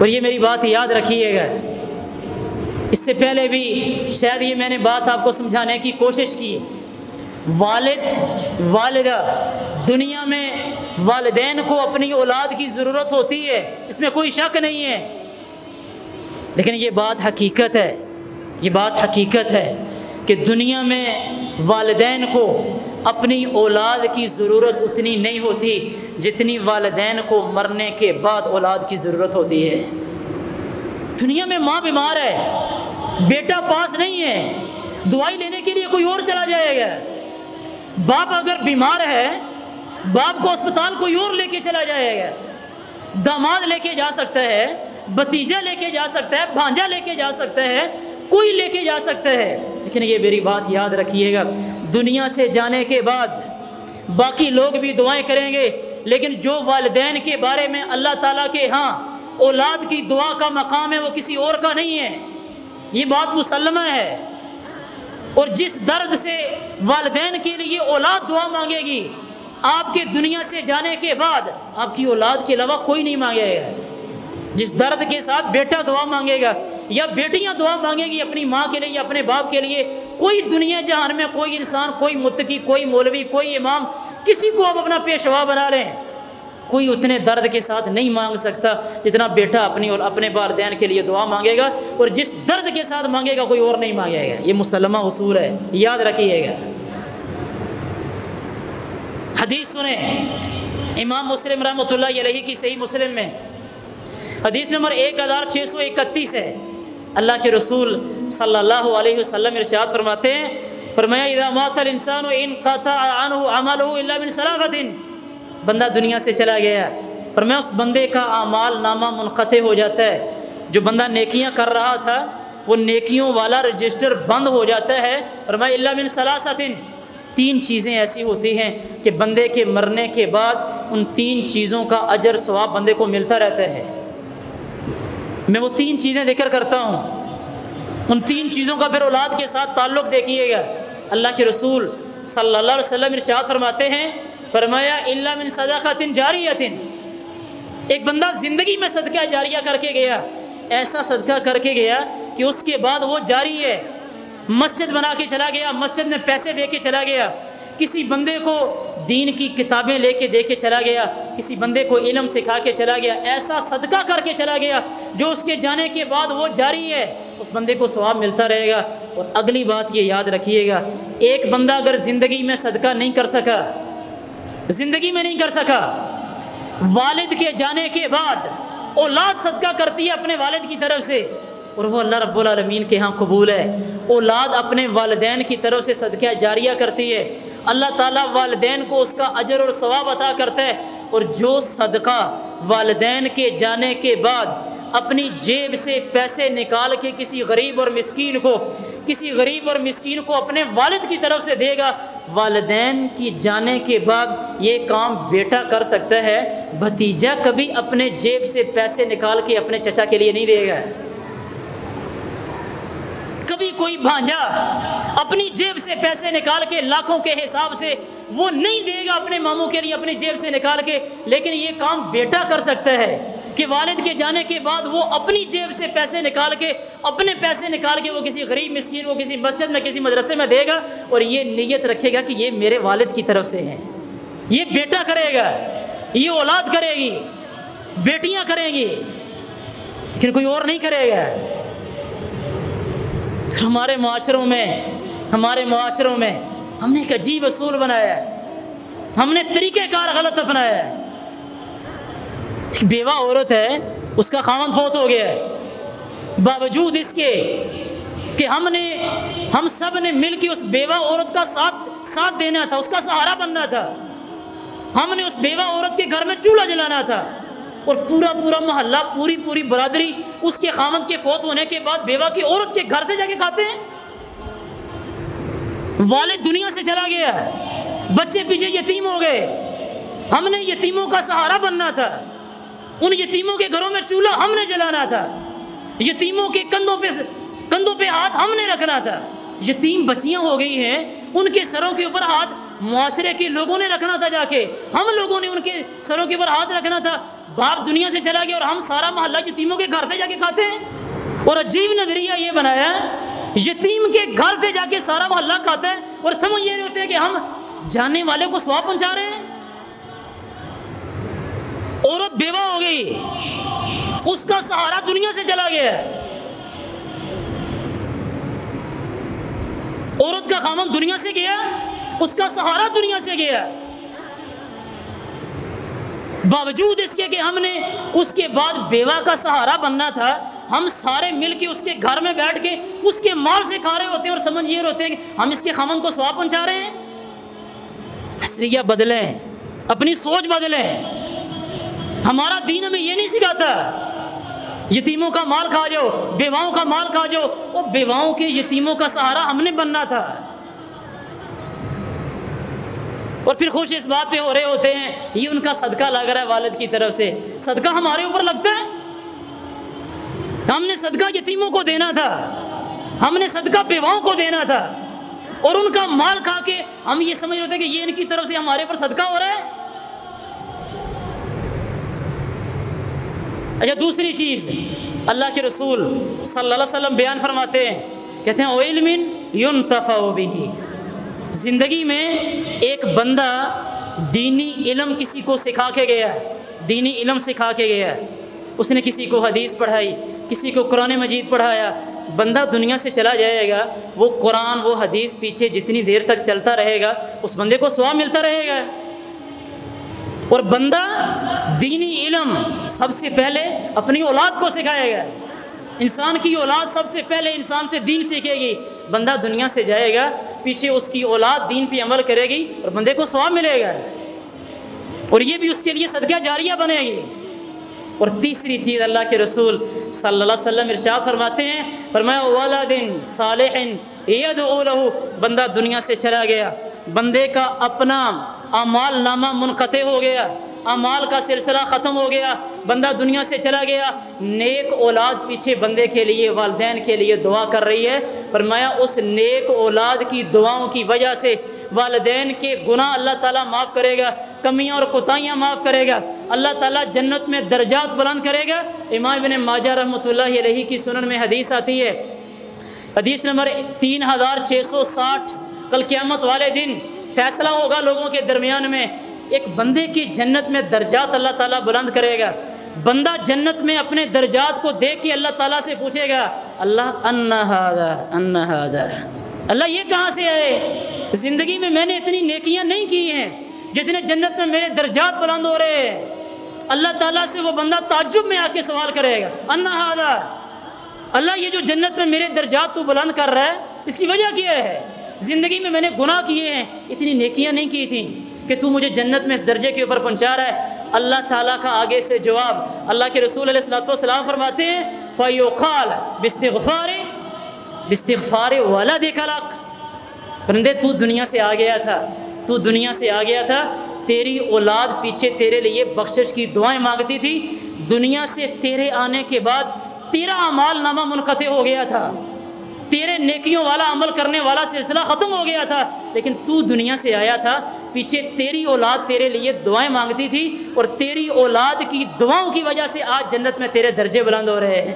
اور یہ میری بات یاد رکھیے گا، اس سے پہلے بھی شاید یہ میں نے بات آپ کو سمجھانے کی کوشش کی، والد والدہ، دنیا میں والدین کو اپنی اولاد کی ضرورت ہوتی ہے، اس میں کوئی شک نہیں ہے، لیکن یہ بات حقیقت ہے، یہ بات حقیقت ہے کہ دنیا میں والدین کو اپنی اولاد کی ضرورت اتنی نہیں ہوتی جتنی والدین کو مرنے کے بعد اولاد کی ضرورت ہوتی ہے۔ دنیا میں ماں بیمار ہے، بیٹا پاس نہیں ہے، دوائی لینے کے لیے کوئی اور چلا جائے گا، باپ اگر بیمار ہے باپ کو اسپتال کوئی اور لے کے چلا جائے گا، داماد لے کے جا سکتا ہے، بھتیجا لے کے جا سکتا ہے، بھانجا لے کے جا سکتا ہے، کوئی لے کے جا سکتا ہے، لیکن یہ میری بات یاد رکھیے گا، دنیا سے جانے کے بعد باقی لوگ بھی دعائیں کریں گے، لیکن جو والدین کے بارے میں اللہ تعالیٰ کے ہاں اولاد کی دعا کا مقام ہے وہ کسی اور کا نہیں ہے، یہ بات مسلمہ ہے۔ اور جس درد سے والدین کے لیے اولاد دعا مانگے گی، آپ کے دنیا سے جانے کے بعد آپ کی اولاد کے علاوہ کوئی نہیں مانگے گا۔ جس درد کے ساتھ بیٹا دعا مانگے گا یا بیٹیاں دعا مانگیں گی اپنی ماں کے لیے یا اپنے باپ کے لیے، کوئی دنیا جہان میں کوئی انسان، کوئی متقی، کوئی مولوی، کوئی امام، کسی کو آپ اپنا پیشوا بنا لیں، کوئی اتنے درد کے ساتھ نہیں مانگ سکتا جتنا بیٹا اپنی اور اپنے والدین کے لیے دعا مانگے گا، اور جس درد کے ساتھ مانگے گا کوئی اور نہیں مانگے گا۔ یہ مسلمہ اصول ہے، یاد رکھیے گا۔ حدیث سنیں، امام مسلم رحمۃ اللہ علیہ کی صحیح مسلم میں حدیث نمبر 1631 ہے، اللہ کے رسول صلی اللہ علیہ وسلم ارشاد فرماتے ہیں، فرمایا اذا مات الانسان انقطع عنه عمله الا من ثلاث، بندہ دنیا سے چلا گیا، فرمایا اس بندے کا اعمال نامہ منقطع ہو جاتا ہے، جو بندہ نیکیاں کر رہا تھا وہ نیکیوں والا رجسٹر بند ہو جاتا ہے، فرمایا الا من ثلاث، تین چیزیں ایسی ہوتی ہیں کہ بندے کے مرنے کے بعد ان تین چیزوں کا اجر ثواب بندے کو ملتا رہتا ہے۔ میں وہ تین چیزیں ذکر کرتا ہوں، ان تین چیزوں کا پھر اولاد کے ساتھ تعلق دیکھیے گا۔ اللہ کے رسول صلی اللہ علیہ وسلم ارشاد فرماتے ہیں، فرمایا الا من صدقۃ جاریۃ، ایک بندہ زندگی میں صدقہ جاریہ کر کے گیا، ایسا صدقہ کر کے گیا کہ اس کے بعد وہ جاری ہے، مسجد بنا کے چلا گیا، مسجد میں پیسے دے کے چلا گیا، کسی بندے کو دین کی کتابیں لے کے دے کے چلا گیا، کسی بندے کو علم سکھا کے چلا گیا، ایسا صدقہ کر کے چلا گیا جو اس کے جانے کے بعد وہ جاری ہے، اس بندے کو ثواب ملتا رہے گا۔ اور اگلی بات یہ یاد رکھیے گا، ایک بندہ اگر زندگی میں صدقہ نہیں کر سکا، زندگی میں نہیں کر سکا، والد کے جانے کے بعد اولاد صدقہ کرتی ہے اپنے والد کی طرف سے، اور وہ اللہ رب العالمین کے ہاں قبول ہے۔ اولاد اپنے والدین کی طرف سے صدقہ جاریہ کرتی ہے، اللہ تعالیٰ والدین کو اس کا اجر اور ثواب عطا کرتا ہے، اور جو صدقہ والدین کے جانے کے بعد اپنی جیب سے پیسے نکال کے کسی غریب اور مسکین کو اپنے والد کی طرف سے دے گا، والدین کی جانے کے بعد یہ کام بیٹا کر سکتا ہے، بھتیجا کبھی اپنے جیب سے پیسے نکال کے اپنے چچا کے لیے نہیں دے گا، کبھی کوئی بھانجا اپنی جیب سے پیسے نکال کے لاکھوں کے حساب سے وہ نہیں دے گا اپنے ماموں کے لیے اپنی جیب سے نکال کے، لیکن یہ کام بیٹا کر سکتا ہے کہ والد کے جانے کے بعد وہ اپنی جیب سے پیسے نکال کے، اپنے پیسے نکال کے وہ کسی غریب مسکین کو کسی مسجد میں کسی مدرسے میں دے گا، اور یہ نیت رکھے گا کہ یہ میرے والد کی طرف سے ہیں، یہ بیٹا کرے گا، یہ اولاد کرے گی، بیٹیاں کریں گی، لیکن کوئی اور نہیں کرے گا۔ ہمارے معاشروں میں ہم نے ایک عجیب اصول بنایا ہے، ہم نے طریقہ کار غلط اپنایا ہے۔ بیوہ عورت ہے، اس کا خاوند فوت ہو گیا ہے، باوجود اس کے کہ ہم سب نے مل کے اس بیوہ عورت کا ساتھ دینا تھا، اس کا سہارا بننا تھا، ہم نے اس بیوہ عورت کے گھر میں چولہا جلانا تھا، اور پورا محلہ، پوری برادری اس کے خاوند کے فوت ہونے کے بعد بیوہ کی عورت کے گھر سے جا کے کھاتے ہیں۔ والد دنیا سے چلا گیا، بچے پیچھے یتیم ہو گئے، ہم نے یتیموں کا سہارا بننا تھا، ان یتیموں کے گھروں میں چولہا ہم نے جلانا تھا، یتیموں کے کندھوں پہ ہاتھ ہم نے رکھنا تھا، یتیم بچیاں ہو گئی ہیں، ان کے سروں کے اوپر ہاتھ معاشرے کے لوگوں نے رکھنا تھا، جا کے ہم لوگوں نے ان کے سروں کے اوپر ہاتھ رکھنا تھا۔ باپ دنیا سے چلا گیا اور ہم سارا محلہ یتیموں کے گھر سے جا کے کھاتے ہیں۔ اور عجیب نظریہ یہ بنایا ہے، یتیم کے گھر سے جا کے سارا محلہ کھاتا ہے اور سمجھ یہ ہوتے ہیں کہ ہم جانے والے کو ثواب پہنچا رہے ہیں۔ عورت بیوہ ہو گئی، اس کا سہارا دنیا سے چلا گیا ہے۔ عورت کا خامن دنیا سے گیا، اس کا سہارا دنیا سے گیا، باوجود اس کے کہ ہم نے اس کے بعد بیوہ کا سہارا بننا تھا، ہم سارے مل کے اس کے گھر میں بیٹھ کے اس کے مال سے کھا رہے ہوتے ہیں اور سمجھ یہ ہوتے ہیں کہ ہم اس کے خامن کو ثواب پہنچا رہے ہیں۔ نظریہ بدلیں، اپنی سوچ بدلیں۔ ہمارا دین ہمیں یہ نہیں سکھاتا یتیموں کا مال کھا جاؤ، بیواؤں کا مال کھا جاؤ۔ وہ بیواؤں کے یتیموں کا سہارا ہم نے بننا تھا، اور پھر خوش اس بات پہ ہو رہے ہوتے ہیں یہ ان کا صدقہ لگ رہا ہے والد کی طرف سے۔ صدقہ ہمارے اوپر لگتا ہے؟ ہم نے صدقہ یتیموں کو دینا تھا، ہم نے صدقہ بیواؤں کو دینا تھا، اور ان کا مال کھا کے ہم یہ سمجھ رہے تھے کہ یہ ان کی طرف سے ہمارے اوپر صدقہ ہو رہا ہے۔ اچھا، دوسری چیز اللہ کے رسول صلی اللہ علیہ وسلم بیان فرماتے ہیں، کہتے ہیں وَعِلْمٍ يُنْتَفَعُ بِهِ، زندگی میں ایک بندہ دینی علم کسی کو سکھا کے گیا ہے، دینی علم سکھا کے گیا ہے، اس نے کسی کو حدیث پڑھائی، کسی کو قرآن مجید پڑھایا، بندہ دنیا سے چلا جائے گا، وہ قرآن وہ حدیث پیچھے جتنی دیر تک چلتا رہے گا اس بندے کو ثواب ملتا رہے گا۔ اور بندہ دینی علم سب سے پہلے اپنی اولاد کو سکھائے گا۔ انسان کی اولاد سب سے پہلے انسان سے دین سیکھے گی۔ بندہ دنیا سے جائے گا، پیچھے اس کی اولاد دین پہ عمل کرے گی اور بندے کو ثواب ملے گا، اور یہ بھی اس کے لیے صدقہ جاریہ بنے گی۔ اور تیسری چیز اللہ کے رسول صلی اللہ علیہ وسلم ارشاد فرماتے ہیں، فرمایا وَلَدٍ صَالِحٍ يَدْعُو لَهُ، بندہ دنیا سے چلا گیا، بندے کا اپنا اعمال نامہ منقطع ہو گیا، اعمال کا سلسلہ ختم ہو گیا، بندہ دنیا سے چلا گیا، نیک اولاد پیچھے بندے کے لیے، والدین کے لیے دعا کر رہی ہے۔ فرمایا اس نیک اولاد کی دعاؤں کی وجہ سے والدین کے گناہ اللہ تعالیٰ معاف کرے گا، کمیاں اور کوتاہیاں معاف کرے گا، اللہ تعالیٰ جنت میں درجات بلند کرے گا۔ امام ابن ماجہ رحمۃ اللہ علیہ کی سنن میں حدیث آتی ہے، حدیث نمبر 3660، کل قیامت والے دن فیصلہ ہوگا لوگوں کے درمیان میں، ایک بندے کی جنت میں درجات اللہ تعالیٰ بلند کرے گا۔ بندہ جنت میں اپنے درجات کو دیکھ کے اللہ تعالیٰ سے پوچھے گا، اللہ ان ھذا، اللہ یہ کہاں سے آئے؟ زندگی میں میں نے اتنی نیکیاں نہیں کی ہیں جتنے جنت میں میرے درجات بلند ہو رہے ہیں۔ اللہ تعالیٰ سے وہ بندہ تعجب میں آ کے سوال کرے گا، ان ھذا، اللہ یہ جو جنت میں میرے درجات تو بلند کر رہا ہے اس کی وجہ کیا ہے؟ زندگی میں نے گناہ کیے ہیں، اتنی نیکیاں نہیں کی تھیں کہ تو مجھے جنت میں اس درجے کے اوپر پہنچا رہا ہے۔ اللہ تعالیٰ کا آگے سے جواب، اللہ کے رسول علیہ الصلوۃ والسلام فرماتے ہیں فَيُقَالَ بِاسْتِغْفَارِ وَلَدِكَ لَكَ، بندے تو دنیا سے آ گیا تھا، تو دنیا سے آ گیا تھا، تیری اولاد پیچھے تیرے لیے بخشش کی دعائیں مانگتی تھی، دنیا سے تیرے آنے کے بعد تیرا اعمال نامہ منقطع ہو گیا تھا، تیرے نیکیوں والا عمل کرنے والا سلسلہ ختم ہو گیا تھا، لیکن تو دنیا سے آیا تھا، پیچھے تیری اولاد تیرے لیے دعائیں مانگتی تھی، اور تیری اولاد کی دعاؤں کی وجہ سے آج جنت میں تیرے درجے بلند ہو رہے ہیں۔